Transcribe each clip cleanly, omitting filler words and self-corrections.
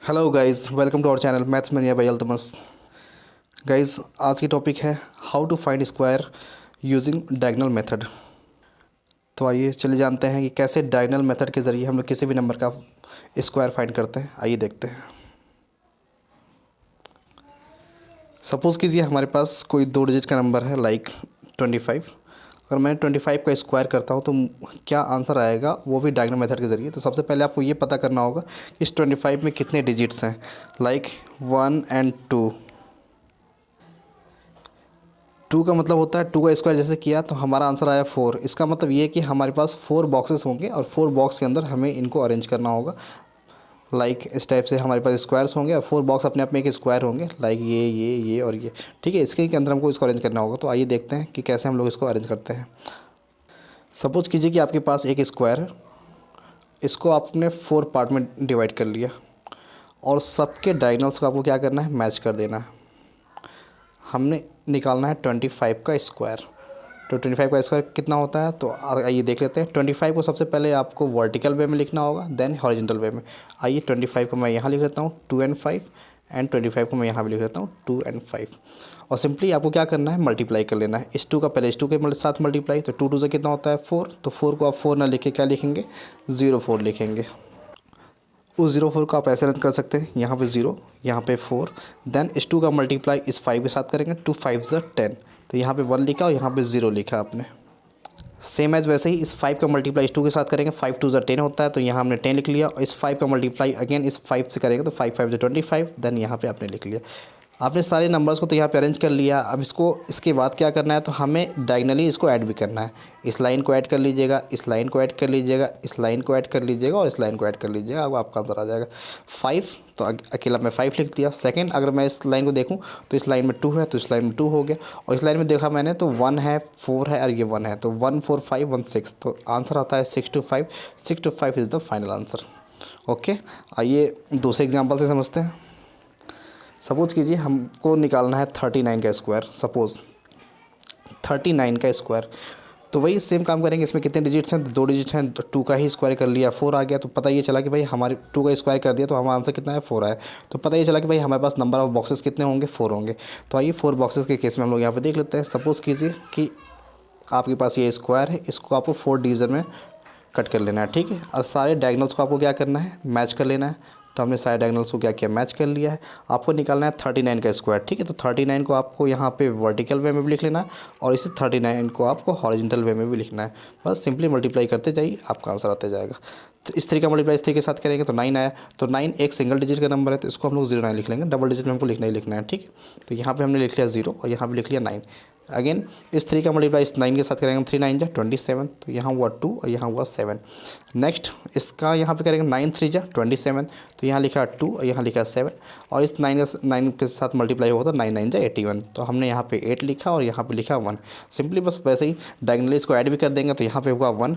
Hello guys, welcome to our channel maths mania by Altamas. Guys, आज की topic है how to find square using diagonal method. तो आइए चले जानते हैं कि कैसे डायगोनल मेथड के ज़रिए हम लोग किसी भी नंबर का स्क्वायर फाइंड करते हैं। आइए देखते हैं। सपोज़ कीजिए हमारे पास कोई 2 डिजिट का नंबर है लाइक 25। अगर मैं 25 का स्क्वायर करता हूँ तो क्या आंसर आएगा, वो भी डायगोनल मेथड के ज़रिए। तो सबसे पहले आपको ये पता करना होगा कि इस 25 में कितने डिजिट्स हैं, लाइक 1 एंड 2। 2 का मतलब होता है 2 का स्क्वायर जैसे किया तो हमारा आंसर आया 4। इसका मतलब ये है कि हमारे पास 4 बॉक्सेस होंगे और 4 बॉक्स के अंदर हमें इनको अरेंज करना होगा। लाइक इस टाइप से हमारे पास स्क्वायर्स होंगे और 4 बॉक्स अपने आप में एक स्क्वायर होंगे, लाइक ये और ये। ठीक है, इसके अंदर हमको इसको अरेंज करना होगा। तो आइए देखते हैं कि कैसे हम लोग इसको अरेंज करते हैं। सपोज़ कीजिए कि आपके पास एक स्क्वायर है, इसको आपने 4 पार्ट में डिवाइड कर लिया और सबके डायगोनल्स को आपको क्या करना है, मैच कर देना है। हमने निकालना है 25 का स्क्वायर। तो 25 का स्क्वायर कितना होता है, तो आइए देख लेते हैं। 25 को सबसे पहले आपको वर्टिकल वे में लिखना होगा, देन हॉरिजॉन्टल वे में। आइए 25 को मैं यहाँ लिख लेता हूँ 2 एंड 5, एंड 25 को मैं यहाँ भी लिख लेता हूँ 2 एंड 5। और सिंपली आपको क्या करना है, मल्टीप्लाई कर लेना है। इस 2 का पहले इस 2 के साथ मल्टीप्लाई, तो 2 से कितना होता है 4। तो 4 को आप 4 ना लिखे क्या लिखेंगे, 0 4 लिखेंगे। उस 0 4 को आप ऐसे रन कर सकते हैं, यहाँ पे 0, यहाँ पे 4, देन इस 2 का मल्टीप्लाई इस 5 के साथ करेंगे, 2 5 ज़ा 10। तो यहाँ पे 1 लिखा और यहाँ पे 0 लिखा आपने। सेम एज वैसे ही इस 5 का मल्टीप्लाई इस 2 के साथ करेंगे, 5 2 ज़ा 10 होता है, तो यहाँ हमने 10 लिख लिया। और इस 5 का मल्टीप्लाई अगेन इस 5 से करेंगे तो 5 5 ज़ा 25, देन यहाँ पे आपने लिख लिया। आपने सारे नंबर्स को तो यहाँ पे अरेंज कर लिया। अब इसको इसके बाद क्या करना है, तो हमें डायगनली इसको ऐड भी करना है। इस लाइन को ऐड कर लीजिएगा, इस लाइन को ऐड कर लीजिएगा, इस लाइन को ऐड कर लीजिएगा और इस लाइन को ऐड कर लीजिएगा। अब आपका आंसर आ जाएगा 5। तो अकेला मैं 5 लिख दिया। सेकंड, अगर मैं इस लाइन को देखूँ तो इस लाइन में 2 है, तो इस लाइन में 2 हो गया। और इस लाइन में देखा मैंने तो 1 है, 4 है और ये 1 है, तो 1 4 5 1 6। तो आंसर आता है 6 to 5। 6 to 5 is the final answer. Okay, आइए दूसरे एग्जाम्पल से समझते हैं। सपोज़ कीजिए हमको निकालना है 39 का स्क्वायर। सपोज़ 39 का स्क्वायर, तो वही सेम काम करेंगे। इसमें कितने डिजिट्स हैं, 2 डिजिट हैं, तो 2 का ही स्क्वायर कर लिया, 4 आ गया। तो पता ये चला कि भाई हमारे 2 का स्क्वायर कर दिया तो हमारा आंसर कितना है, 4 आया। तो पता ये चला कि भाई हमारे पास नंबर ऑफ बॉक्सेस कितने होंगे, 4 होंगे। तो आइए 4 बॉक्सेस के केस में हम लोग यहाँ पे देख लेते हैं। सपोज़ कीजिए कि आपके पास ये स्क्वायर है, इसको आपको 4 डिवीज़न में कट कर लेना है। ठीक है, और सारे डायगोनल्स को आपको क्या करना है, मैच कर लेना है। तो हमने सारे डायगोनल्स को क्या किया, मैच कर लिया है। आपको निकालना है 39 का स्क्वायर। ठीक है, तो 39 को आपको यहाँ पे वर्टिकल वे में भी लिख लेना है और इसी 39 को आपको हॉरिजॉन्टल वे में भी लिखना है। बस सिंपली मल्टीप्लाई करते जाइए, आपका आंसर आते जाएगा। तो इस तरीके का मल्टीप्लाई इस तरीके के साथ करेंगे तो 9 आया। तो 9 एक सिंगल डिजिट का नंबर है, तो इसको हम लोग 0 9 लिख लेंगे। डबल डिजिट में हमको लिखना ही लिखना है। ठीक है, तो यहाँ पे हमने लिख लिया 0 और यहाँ पे लिख लिया 9। अगेन इस तरीके का मल्टीप्लाई इस 9 के साथ करेंगे, 3 9 जा 27, तो यहाँ हुआ 2 और यहाँ हुआ 7। नेक्स्ट इसका यहाँ पे करेंगे 9 3 जा 27, तो यहाँ लिखा 2 और यहाँ लिखा 7। और इस 9 के साथ मल्टीप्लाई हुआ तो 9 9 जा 81, तो हमने यहाँ पे 8 लिखा और यहाँ पे लिखा 1। सिंपली बस वैसे ही डायगनली इसको ऐड भी कर देंगे, तो यहाँ पे हुआ 1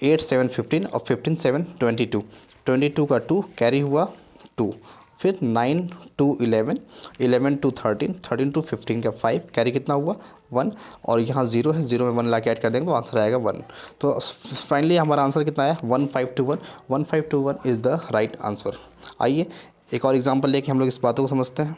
8 7 15 और 15 7 22। 22 का 2 कैरी हुआ 2, फिर 9 टू 11, 11 टू 13, 13 टू 15 का 5 कैरी कितना हुआ 1। और यहाँ 0 है, 0 में 1 ला के ऐड कर देंगे तो आंसर आएगा 1। तो फाइनली हमारा आंसर कितना आया, 1521। 1521 इज़ द राइट आंसर। आइए एक और एग्जांपल लेके हम लोग इस बातों को समझते हैं।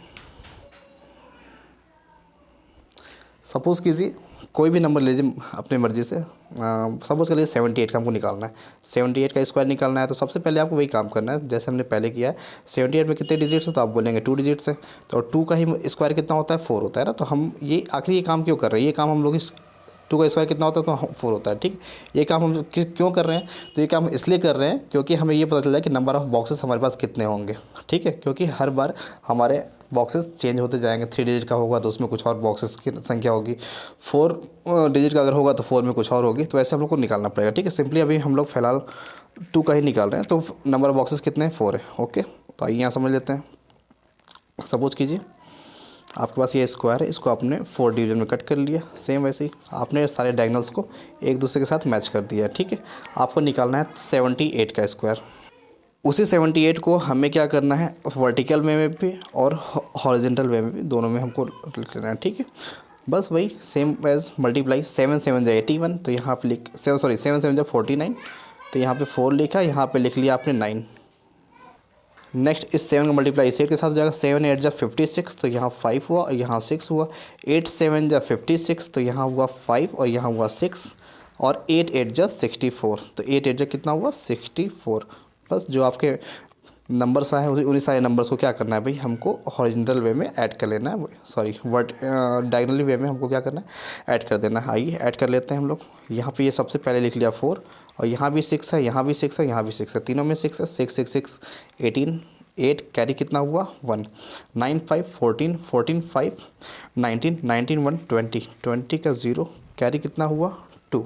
सपोज़ कीजिए कोई भी नंबर लीजिए अपनी मर्ज़ी से। सपोज़ कर लीजिए 78 का हमको निकालना है। 78 का स्क्वायर निकालना है, तो सबसे पहले आपको वही काम करना है जैसे हमने पहले किया है। 78 में कितने डिजिट्स हैं, तो आप बोलेंगे 2 डिजिट्स हैं। तो 2 का ही स्क्वायर कितना होता है, 4 होता है ना। तो हम ये आखिर ये काम क्यों कर रहे हैं, ये काम हम लोग इस 2 का स्क्वायर कितना होता है, तो 4 होता है। ठीक, ये काम हम क्यों कर रहे हैं, तो ये काम इसलिए कर रहे हैं क्योंकि हमें ये पता चल जाए कि नंबर ऑफ़ बॉक्सेस हमारे पास कितने होंगे। ठीक है, क्योंकि हर बार हमारे बॉक्सेस चेंज होते जाएंगे। 3 डिजिट का होगा तो उसमें कुछ और बॉक्सेस की संख्या होगी, 4 डिजिट का अगर होगा तो 4 में कुछ और होगी। तो ऐसे हम लोग को निकालना पड़ेगा। ठीक है, सिंपली अभी हम लोग फ़िलहाल 2 का ही निकाल रहे हैं, तो नंबर ऑफ बॉक्सेस कितने हैं, 4 है। ओके, तो आइए यहाँ समझ लेते हैं। सपोज कीजिए आपके पास ये स्क्वायर है, इसको आपने 4 डिवीजन में कट कर लिया। सेम वैसे ही आपने सारे डायगोनल्स को एक दूसरे के साथ मैच कर दिया। ठीक है, आपको निकालना है 78 का स्क्वायर। उसी 78 को हमें क्या करना है, वर्टिकल वे में भी और हॉरिजॉन्टल वे में भी, दोनों में हमको लिख लेना है। ठीक है, बस वही सेम एज मल्टीप्लाई। 7 7 जा 81, तो यहाँ पे 7 7 जा 49, तो यहाँ पे 4 लिखा, यहाँ पे लिख लिया आपने 9। नेक्स्ट इस 7 का मल्टीप्लाई इस 8 के साथ हो जाएगा। 7 8 जा 56 तो यहाँ 5 हुआ और यहाँ 6 हुआ। 8 7 जा 56 तो यहाँ हुआ 5 और यहाँ हुआ 6 और 8 8 जा 64 तो 8 8 जा कितना हुआ 64। बस जो आपके नंबर्स आए हैं उन्हीं सारे नंबर्स को क्या करना है भाई, हमको हॉरिजॉन्टल वे में ऐड कर लेना है, सॉरी डायगोनली वे में हमको क्या करना है, ऐड कर देना है। आइए ऐड कर लेते हैं हम लोग। यहाँ पे ये सबसे पहले लिख लिया 4 और यहाँ भी 6 है, यहाँ भी 6 है, यहाँ भी 6 है, तीनों में 6 है। 6 6 6 18 8 कैरी कितना हुआ 1 9 5 14 14 5 19 19 1 20 20 का 0 कैरी कितना हुआ 2।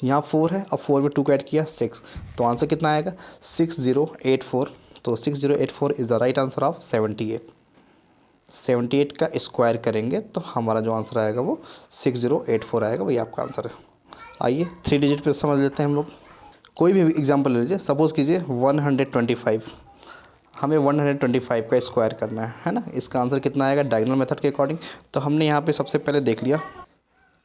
यहाँ 4 है और 4 में 2 का ऐड किया 6 तो आंसर कितना आएगा 6084। तो 6084 is the right answer of 78। 78 का स्क्वायर करेंगे तो हमारा जो आंसर आएगा वो 6084 आएगा, वही आपका आंसर है। आइए 3 डिजिट पे समझ लेते हैं हम लोग। कोई भी एग्जांपल ले लीजिए, सपोज़ कीजिए 125, हमें 125 का स्क्वायर करना है ना। इसका आंसर कितना आएगा डायगोनल मेथड के अकॉर्डिंग। तो हमने यहाँ पे सबसे पहले देख लिया,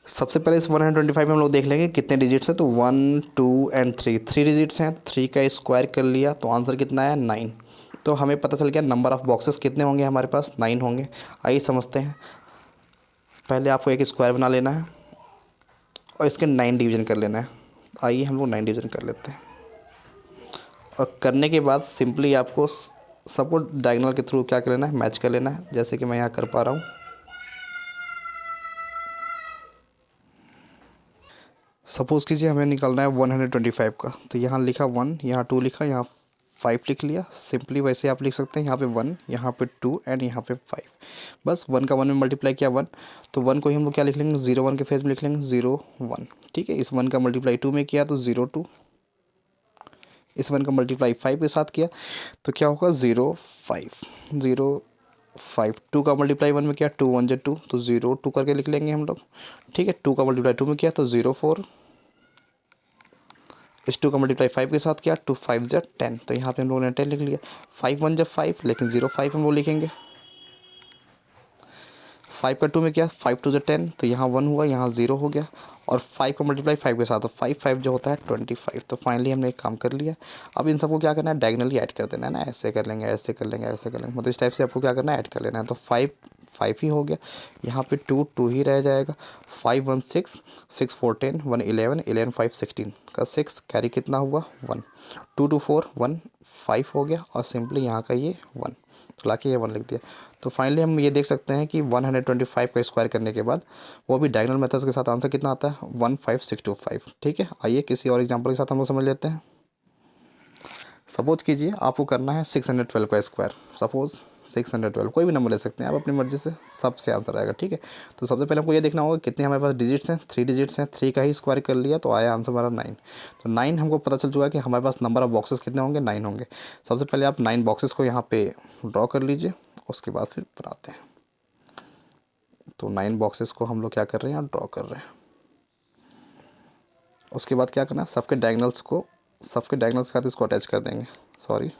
सबसे पहले इस 125 में हम लोग देख लेंगे कितने डिजिट्स हैं। तो 1 2 एंड 3 3 डिजिट्स हैं। 3 का स्क्वायर कर लिया तो आंसर कितना आया 9। तो हमें पता चल गया नंबर ऑफ़ बॉक्सेस कितने होंगे हमारे पास, 9 होंगे। आइए समझते हैं। पहले आपको एक स्क्वायर बना लेना है और इसके 9 डिवीज़न कर लेना है। आइए हम लोग 9 डिवीज़न कर लेते हैं और करने के बाद सिंपली आपको सबको डायगोनल के थ्रू क्या कर लेना है, मैच कर लेना है, जैसे कि मैं यहाँ कर पा रहा हूँ। सपोज़ कीजिए हमें निकालना है 125 का, तो यहाँ लिखा 1, यहाँ 2 लिखा, यहाँ 5 लिख लिया। सिंपली वैसे आप लिख सकते हैं, यहाँ पे 1, यहाँ पे 2 एंड यहाँ पे 5। बस 1 का 1 में मल्टीप्लाई किया 1, तो 1 को ही हम लोग क्या लिख लेंगे 0 1 के फेज में लिख लेंगे 0 1। ठीक है, इस 1 का मल्टीप्लाई 2 में किया तो 0 2, इस 1 का मल्टीप्लाई 5 के साथ किया तो क्या होगा 0 5 0 5। 2 का मल्टीप्लाई 1 में किया 2 1 जा 2 तो 0 2 करके लिख लेंगे हम लोग। ठीक है, 2 का मल्टीप्लाई 2 में किया तो 0 4। इस 2 का मल्टीप्लाई 5 के साथ किया 2 5 जा 10 तो यहाँ पे हम लोगों ने 10 लिख लिया। 5 1 जा 5 लेकिन 0 5 हम वो लिखेंगे। 5 का 2 में किया 5 2 जा 10 तो यहाँ 1 हुआ, यहाँ 0 हो गया। और 5 का मल्टीप्लाई 5 के साथ तो 5 5 जो होता है 25। तो फाइनली हमने एक काम कर लिया। अब इन सबको क्या करना है, डायगोनली ऐड कर देना है ना। ऐसे कर लेंगे, ऐसे कर लेंगे, ऐसे कर लेंगे, मतलब इस टाइप से आपको क्या करना है, ऐड कर लेना है। तो 5 5 ही हो गया, यहाँ पे 2 2 ही रह जाएगा। 5 1 6 6 4 10 1 11 11 5 16 का 6 कैरी कितना हुआ 1। 2 2 4 1 5 हो गया और सिंपली यहाँ का ये 1 तो लाके ये 1 लिख दिया। तो फाइनली हम ये देख सकते हैं कि 125 का स्क्वायर करने के बाद वो भी डायगोनल मेथड्स के साथ आंसर कितना आता है 15625। ठीक है, आइए किसी और एग्जांपल के साथ हम लोग समझ लेते हैं। सपोज कीजिए आपको करना है 612 का स्क्वायर। सपोज 612, कोई भी नंबर ले सकते हैं आप अपनी मर्जी से, सबसे आंसर आएगा। ठीक है, तो सबसे पहले हमको ये देखना होगा कितने हमारे पास डिजिट्स हैं। 3 डिजिट्स हैं, 3 का ही स्क्वायर कर लिया तो आया आंसर हमारा 9। तो 9 हमको पता चल चुका है कि हमारे पास नंबर ऑफ बॉक्सेस कितने होंगे, 9 होंगे। सबसे पहले आप 9 बॉक्सेस को यहाँ पे ड्रॉ कर लीजिए, उसके बाद फिर बनाते हैं। तो 9 बॉक्सेस को हम लोग क्या कर रहे हैं, ड्रॉ कर रहे हैं। उसके बाद क्या करना है, सबके डायगोनल्स के साथ इसको अटैच कर देंगे। सॉरी,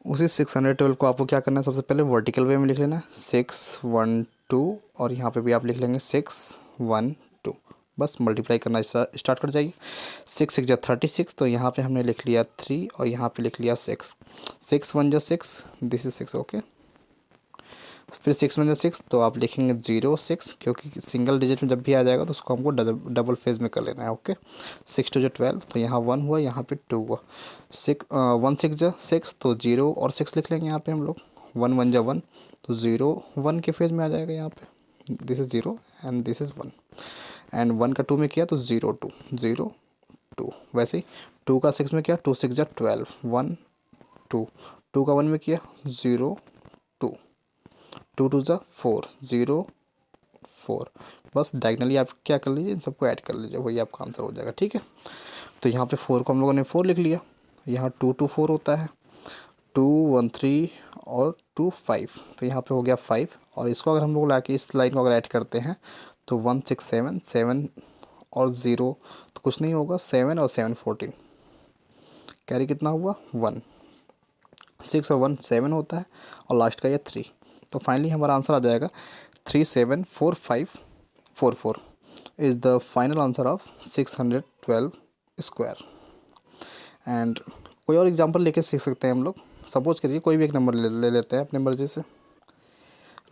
उसी 612 को आपको क्या करना है, सबसे पहले वर्टिकल वे में लिख लेना है 6 1 2 और यहाँ पे भी आप लिख लेंगे 6 1 2। बस मल्टीप्लाई करना स्टार्ट कर जाइए। 6 6 जा 36 तो यहाँ पे हमने लिख लिया 3 और यहाँ पे लिख लिया 6। 6 1 जा 6, दिस इज 6। ओके, फिर 6 1 जा 6 तो आप लिखेंगे 0 6, क्योंकि सिंगल डिजिट में जब भी आ जाएगा तो उसको हमको डबल फेज में कर लेना है। ओके, 6 2 जा 12 तो यहाँ 1 हुआ, यहाँ पे 2 हुआ। 1 6 जा 6 तो 0 और 6 लिख लेंगे यहाँ पे हम लोग। 1 1 जा 1 तो 0 1 के फेज में आ जाएगा यहाँ पे। This is 0 and this is 1 and 1 का 2 में किया तो 0 2 0 2। वैसे ही 2 का 6 में किया 2 6 जा 12 1 2। 2 का 1 में किया 0 2 2 2 जा 4 0 4। बस डायगनली आप क्या कर लीजिए, इन सबको ऐड कर लीजिए, वही आपका आंसर हो जाएगा। ठीक है, तो यहाँ पे 4 को हम लोगों ने 4 लिख लिया। यहाँ 2 2 4 होता है, 2 1 3 और 2 5 तो यहाँ पे हो गया 5। और इसको अगर हम लोग ला के इस लाइन को अगर ऐड करते हैं तो 1 6 7 7 और 0 तो कुछ नहीं होगा, 7 और 7 14 कैरी कितना हुआ 1। 6 और 1 7 होता है और लास्ट का ये 3। तो फाइनली हमारा आंसर आ जाएगा 374544 is the final answer of 612 square. And कोई और एग्जांपल लेके सीख सकते हैं हम लोग। सपोज करिए कोई भी एक नंबर ले लेते हैं अपने मर्ज़ी से,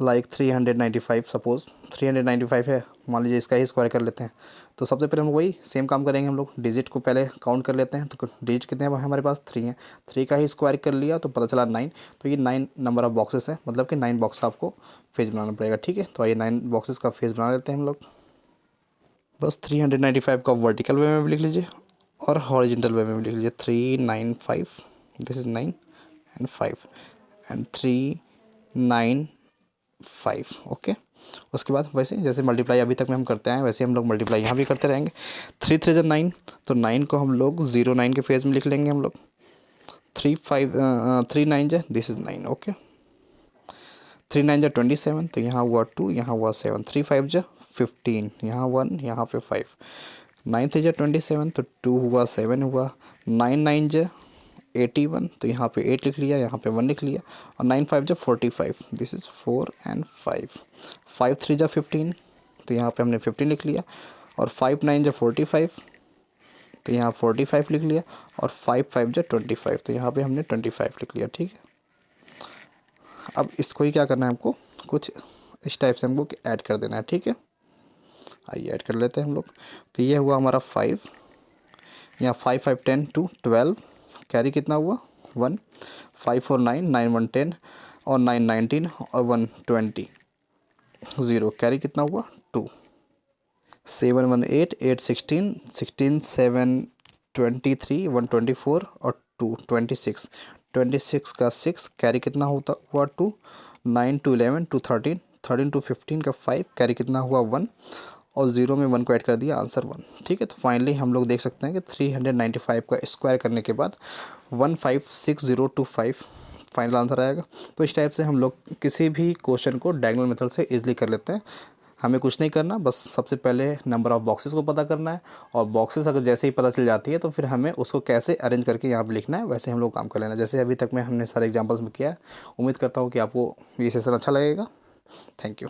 लाइक 395। सपोज़ 395 है, मान लीजिए इसका ही स्क्वायर कर लेते हैं। तो सबसे पहले हम वही सेम काम करेंगे, हम लोग डिजिट को पहले काउंट कर लेते हैं। तो डिजिट कितने हैं हमारे पास? 3 हैं। 3 का ही स्क्वायर कर लिया तो पता चला 9। तो ये 9 नंबर ऑफ बॉक्सेस है, मतलब कि 9 बॉक्स का आपको फेज बनाना पड़ेगा। ठीक है, तो आइए 9 बॉक्सेस का फेज बना लेते हैं हम लोग। बस 395 का वर्टिकल वे में भी लिख लीजिए और हॉरिजेंटल वे में भी लिख लीजिए। 395, this is 9 and 5 and 395। Okay, उसके बाद वैसे जैसे मल्टीप्लाई अभी तक में हम करते हैं वैसे हम लोग मल्टीप्लाई यहाँ भी करते रहेंगे। 3 3 जा 9, तो 9 को हम लोग 09 के फेज में लिख लेंगे हम लोग। 3 9 जा, दिस इज़ 9। ओके, 3 9 जा 27, तो यहाँ हुआ 2, यहाँ हुआ 7। 3 5 जा 15, यहाँ 1, यहाँ पे 5। 9 3 जा 27, तो 2 हुआ, 7 हुआ। 9 9 जा 81, तो यहाँ पे 8 लिख लिया, यहाँ पे 1 लिख लिया। और 9 5 जा 45, दिस इज़ 4 एंड 5। 5 3 जा 15, तो यहाँ पे हमने 15 लिख लिया। और 5 9 जा 45, तो यहाँ 45 लिख लिया। और 5 5 जा 25, तो यहाँ पे हमने 25 लिख लिया। ठीक है, अब इसको ही क्या करना है हमको, कुछ इस टाइप से हमको ऐड कर देना है। ठीक है, आइए ऐड कर लेते हैं हम लोग। तो ये हुआ हमारा 5, यहाँ 5 5 10 2 12, कैरी कितना हुआ 1। 5 4 9 9 1 10 और 9 19 और 1 20, 0 कैरी कितना हुआ 2। 7 1 8 8 16 16 7 23 1 24 और 2 26। 26 का 6 कैरी कितना होता हुआ 2। 9 2 11 2 13 13 2 15 का 5 कैरी कितना हुआ 1 और 0 में 1 को ऐड कर दिया, आंसर 1। ठीक है, तो फाइनली हम लोग देख सकते हैं कि 395 का स्क्वायर करने के बाद 156025 फाइनल आंसर आएगा। तो इस टाइप से हम लोग किसी भी क्वेश्चन को डायगोनल मेथड से ईजिली कर लेते हैं। हमें कुछ नहीं करना, बस सबसे पहले नंबर ऑफ़ बॉक्सेस को पता करना है, और बॉक्सेस अगर जैसे ही पता चल जाती है तो फिर हमें उसको कैसे अरेंज करके यहाँ पे लिखना है वैसे हम लोग काम कर लेना, जैसे अभी तक में हमने सारे एग्जांपल्स में किया है। उम्मीद करता हूँ कि आपको ये सेशन अच्छा लगेगा। Thank you.